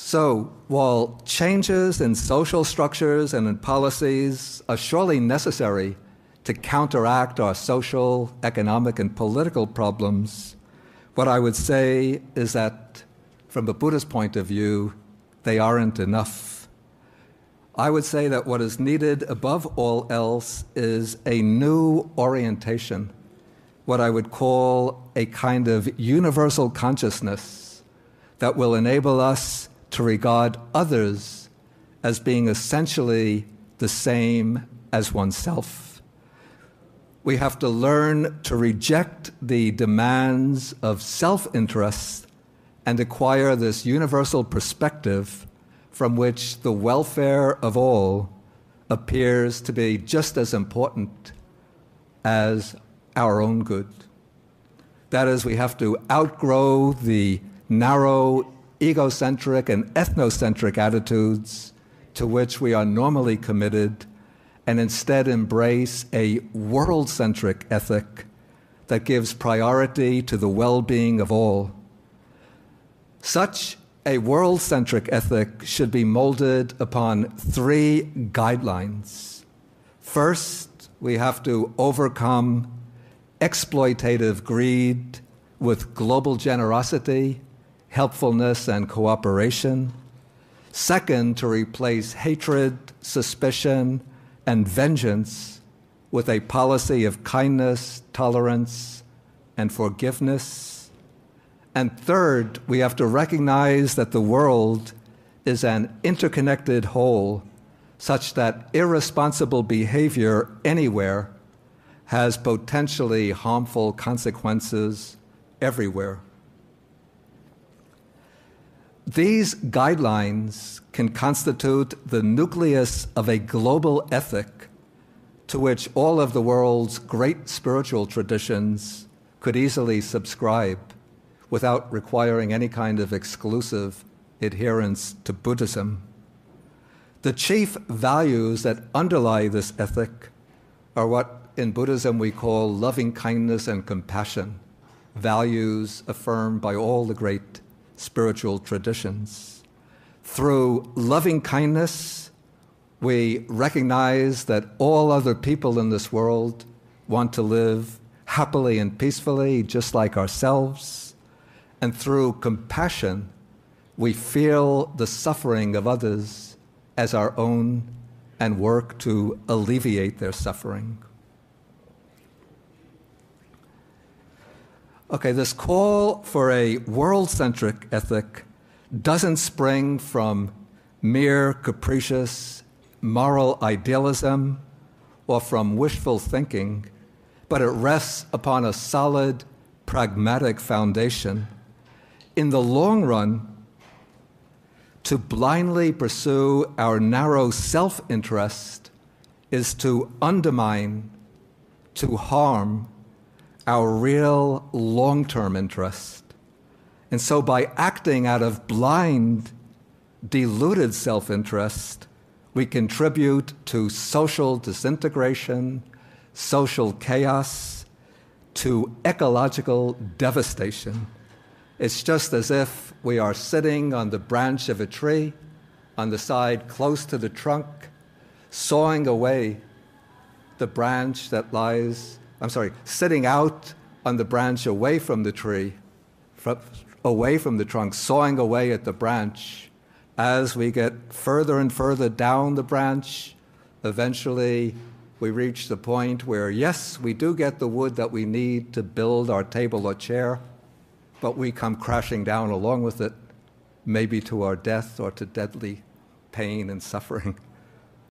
So, while changes in social structures and in policies are surely necessary to counteract our social, economic, and political problems, what I would say is that, from a Buddhist point of view, they aren't enough. I would say that what is needed above all else is a new orientation, what I would call a kind of universal consciousness that will enable us to regard others as being essentially the same as oneself. We have to learn to reject the demands of self-interest and acquire this universal perspective from which the welfare of all appears to be just as important as our own good. That is, we have to outgrow the narrow, egocentric and ethnocentric attitudes to which we are normally committed and instead embrace a world-centric ethic that gives priority to the well-being of all. Such a world-centric ethic should be molded upon three guidelines. First, we have to overcome exploitative greed with global generosity, helpfulness, and cooperation. Second, to replace hatred, suspicion, and vengeance with a policy of kindness, tolerance, and forgiveness. And third, we have to recognize that the world is an interconnected whole, such that irresponsible behavior anywhere has potentially harmful consequences everywhere. These guidelines can constitute the nucleus of a global ethic to which all of the world's great spiritual traditions could easily subscribe without requiring any kind of exclusive adherence to Buddhism. The chief values that underlie this ethic are what in Buddhism we call loving kindness and compassion, values affirmed by all the great spiritual traditions. Through loving kindness, we recognize that all other people in this world want to live happily and peacefully, just like ourselves. And through compassion, we feel the suffering of others as our own and work to alleviate their suffering. Okay, this call for a world-centric ethic doesn't spring from mere capricious moral idealism or from wishful thinking, but it rests upon a solid, pragmatic foundation. In the long run, to blindly pursue our narrow self-interest is to undermine, to harm our real long-term interest. And so by acting out of blind, deluded self-interest, we contribute to social disintegration, social chaos, to ecological devastation. It's just as if we are sitting on the branch of a tree, on the side close to the trunk, sawing away the branch that lies, sitting out on the branch away from the tree, away from the trunk, sawing away at the branch. As we get further and further down the branch, eventually we reach the point where, yes, we do get the wood that we need to build our table or chair, but we come crashing down along with it, maybe to our death or to deadly pain and suffering.